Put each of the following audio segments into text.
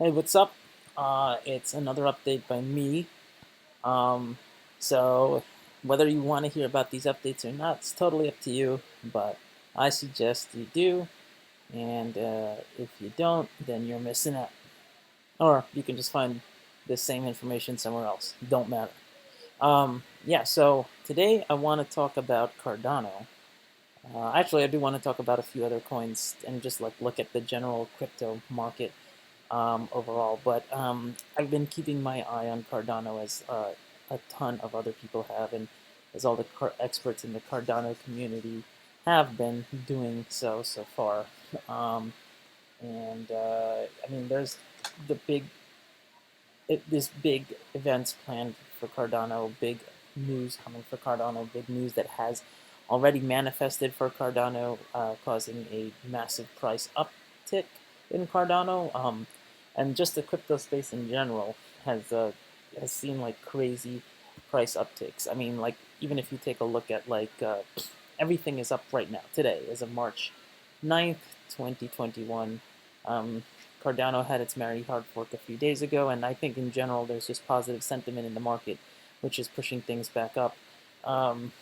Hey, what's up? It's another update by me. Um, so, whether you want to hear about these updates or not, it's totally up to you, but I suggest you do, and if you don't, then you're missing out. Or you can just find the same information somewhere else. Don't matter. Yeah, so today I want to talk about Cardano. Actually, I do want to talk about a few other coins and just like look at the general crypto market overall. But I've been keeping my eye on Cardano as a ton of other people have, and as all the experts in the Cardano community have been doing so far. Um, and I mean, there's the this big events planned for Cardano, big news coming for Cardano, big news that has already manifested for Cardano, causing a massive price uptick in Cardano. And just the crypto space in general has seen like crazy price upticks. I mean, like even if you take a look at everything is up right now today as of March 9th, 2021. Um, Cardano had its Mary hard fork a few days ago, and I think in general there's just positive sentiment in the market, which is pushing things back up. Um,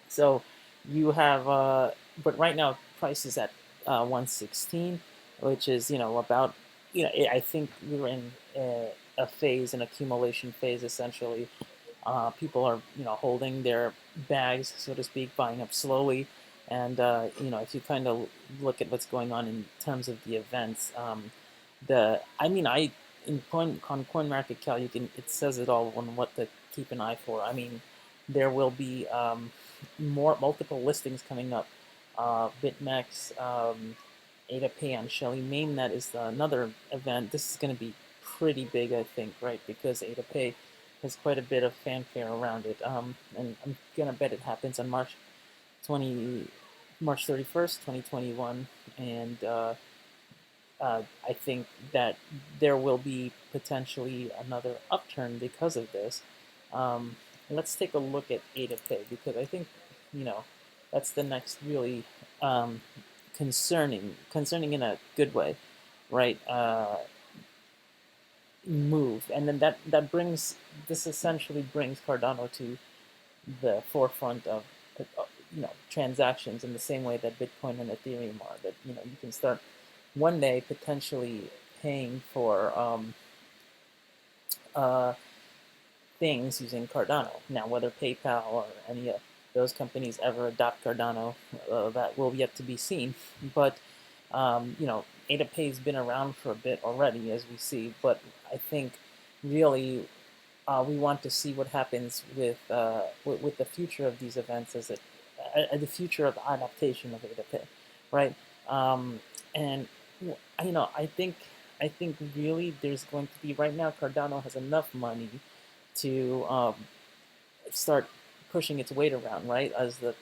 so you have, but right now price is at 116, which is about I think we're in a phase, an accumulation phase essentially. People are holding their bags, so to speak, buying up slowly. And if you kind of look at what's going on in terms of the events, the I mean, I in coin market cal, you can it says it all on what to keep an eye for. I mean, there will be multiple listings coming up. BitMEX, AdaPay on Shelly Mainnet is another event. This is going to be pretty big, I think, right? Because AdaPay has quite a bit of fanfare around it. And I'm gonna bet it happens on 20, March 31st, 2021, and I think that there will be potentially another upturn because of this. Um, let's take a look at AdaPay because I think you know that's the next really concerning in a good way, right? Move, and then that brings this essentially brings Cardano to the forefront of transactions in the same way that Bitcoin and Ethereum are. That you can start one day potentially paying for uh, things using Cardano. Now, whether PayPal or any of those companies ever adopt Cardano, that will yet to be seen. But AdaPay has been around for a bit already, as we see. But I think really we want to see what happens with the future of these events as the future of adaptation of AdaPay, right? Um, and I think really there's going to be right now Cardano has enough money to start pushing its weight around, right? As the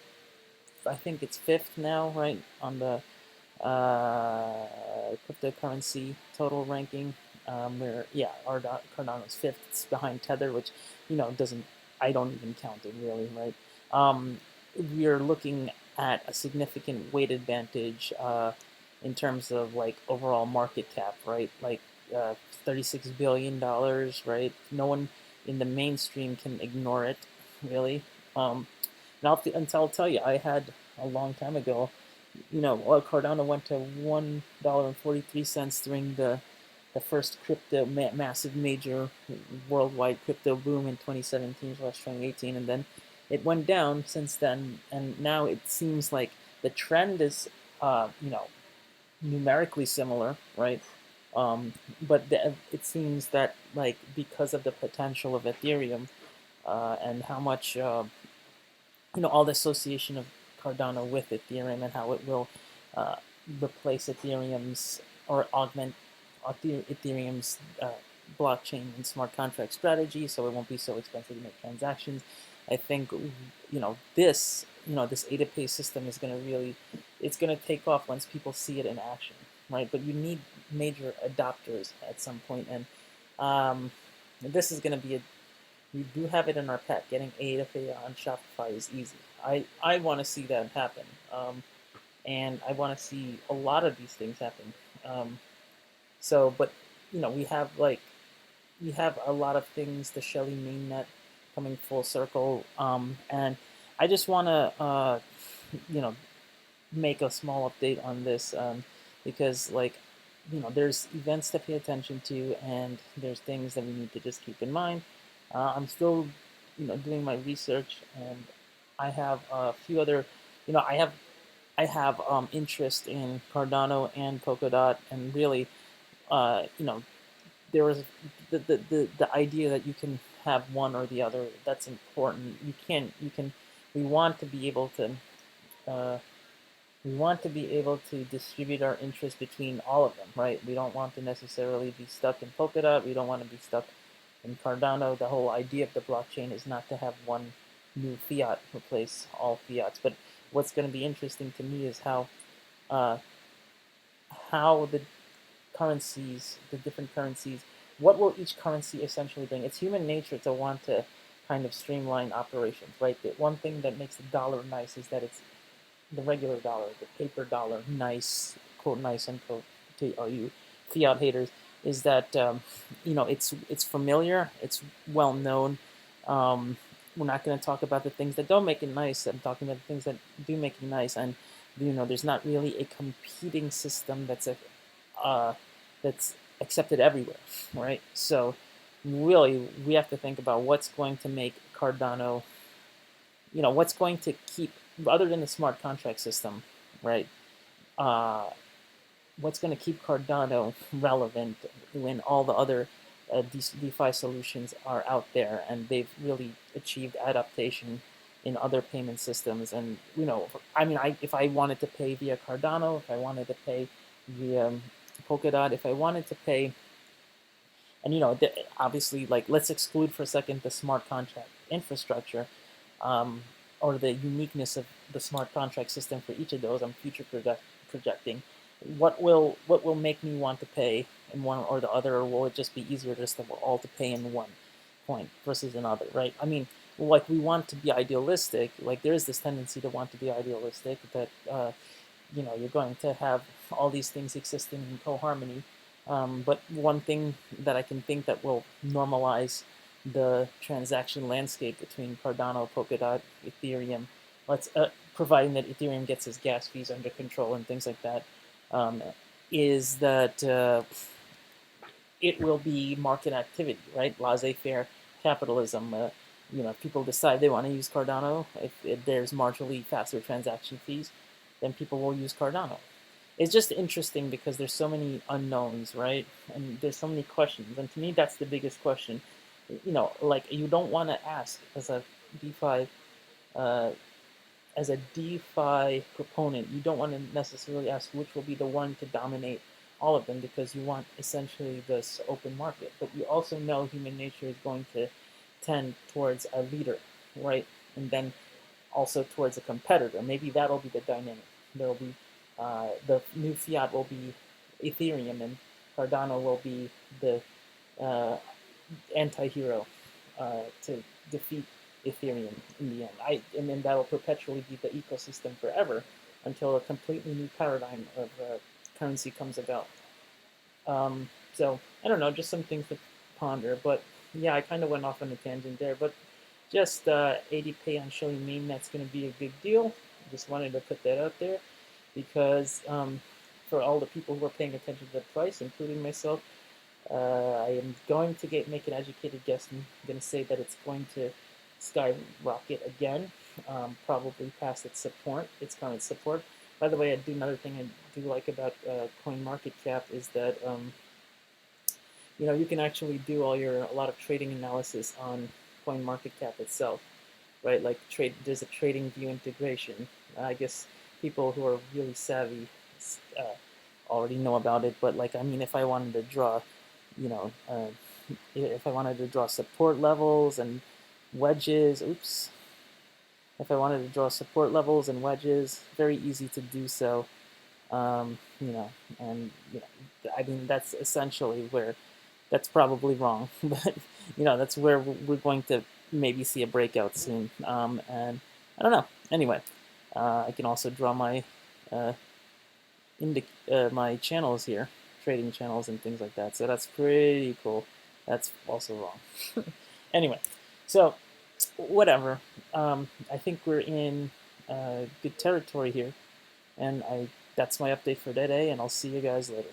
I think it's fifth now, right, on the cryptocurrency total ranking. Where Cardano's fifth. It's behind Tether, which doesn't I don't even count it really, right? Um, we're looking at a significant weight advantage in terms of like overall market cap, right? Like $36 billion, right? No one in the mainstream can ignore it, really. Um, until I'll tell you, I had a long time ago oil Cardano went to $1.43 during the first massive major worldwide crypto boom in 2017/2018, and then it went down since then, and now it seems like the trend is numerically similar, right? But it seems that like because of the potential of Ethereum and how much all the association of Cardano with Ethereum and how it will uh, replace Ethereum's or augment Ethereum's blockchain and smart contract strategy, so it won't be so expensive to make transactions. I think this AdaPay system is going to really it's going to take off once people see it in action, right? But you need major adopters at some point, and this is going to be a we do have it in our pack. Getting AFA on Shopify is easy. I want to see that happen, and I want to see a lot of these things happen. Um, So, but we have a lot of things, the Shelly mainnet coming full circle, and I just want to you know make a small update on this, because there's events to pay attention to, and there's things that we need to just keep in mind. I'm still doing my research, and I have a few other you know I have interest in Cardano and Polkadot, and really there was the idea that you can have one or the other. That's important. You can we want to be able to uh, distribute our interest between all of them, right? We don't want to necessarily be stuck in Polkadot. We don't want to be stuck in Cardano. The whole idea of the blockchain is not to have one new fiat replace all fiats. But what's going to be interesting to me is uh, how the different currencies, what will each currency essentially bring? It's human nature to want to kind of streamline operations, right? The one thing that makes the dollar nice is that it's the regular dollar, the paper dollar, nice unquote, to all you fiat haters, is that it's familiar, it's well known. We're not going to talk about the things that don't make it nice. I'm talking about the things that do make it nice, and there's not really a competing system uh, that's accepted everywhere, right? So really, we have to think about what's going to make Cardano, what's going to keep, other than the smart contract system, right? Uh, what's going to keep Cardano relevant when all the other DeFi solutions are out there and they've really achieved adaptation in other payment systems? And if I wanted to pay via Cardano, if I wanted to pay via Polkadot, if I wanted to pay, and obviously, like, let's exclude for a second the smart contract infrastructure, um, or the uniqueness of the smart contract system for each of those. I'm future projecting. What will make me want to pay in one or the other, or will it just be easier just to all to pay in one point versus another, right? I mean, like, we want to be idealistic. Like, there is this tendency to want to be idealistic that you're going to have all these things existing in co-harmony. But one thing that I can think that will normalize the transaction landscape between Cardano, Polkadot, Ethereum, providing that Ethereum gets its gas fees under control and things like that, um, is that it will be market activity, right? Laissez-faire capitalism. If people decide they want to use Cardano, if there's marginally faster transaction fees, then people will use Cardano. It's just interesting because there's so many unknowns, right? And there's so many questions. And to me, that's the biggest question. Like, you don't want to ask DeFi, uh, as a DeFi proponent, you don't want to necessarily ask which will be the one to dominate all of them, because you want essentially this open market. But you also know human nature is going to tend towards a leader, right? And then also towards a competitor. Maybe that'll be the dynamic. There'll be the new fiat will be Ethereum, and Cardano will be the uh, anti-hero to defeat Ethereum in the end. And then that'll perpetually be the ecosystem forever until a completely new paradigm of currency comes about. So I don't know, just some things to ponder. But yeah, I kind of went off on a tangent there. But just 80 pay on showing meme, that's going to be a big deal. Just wanted to put that out there because for all the people who are paying attention to the price, including myself, I am going to make an educated guess. I'm going to say that it's going to skyrocket again, probably past its current support. By the way, I do another thing I do like about CoinMarketCap is that you can actually do a lot of trading analysis on CoinMarketCap itself, right? Like, there's a trading view integration. I guess people who are really savvy uh, already know about it, but like, I mean, if I wanted to draw, you know, uh, if I wanted to draw support levels and wedges, if I wanted to draw support levels and wedges, very easy to do so. Um, you know, and I mean, that's essentially where that's probably wrong, but that's where we're going to maybe see a breakout soon. And I don't know. Anyway, I can also draw my my channels here, trading channels and things like that. So that's pretty cool. That's also wrong. Anyway, so whatever. I think we're in good territory here, and that's my update for today, and I'll see you guys later.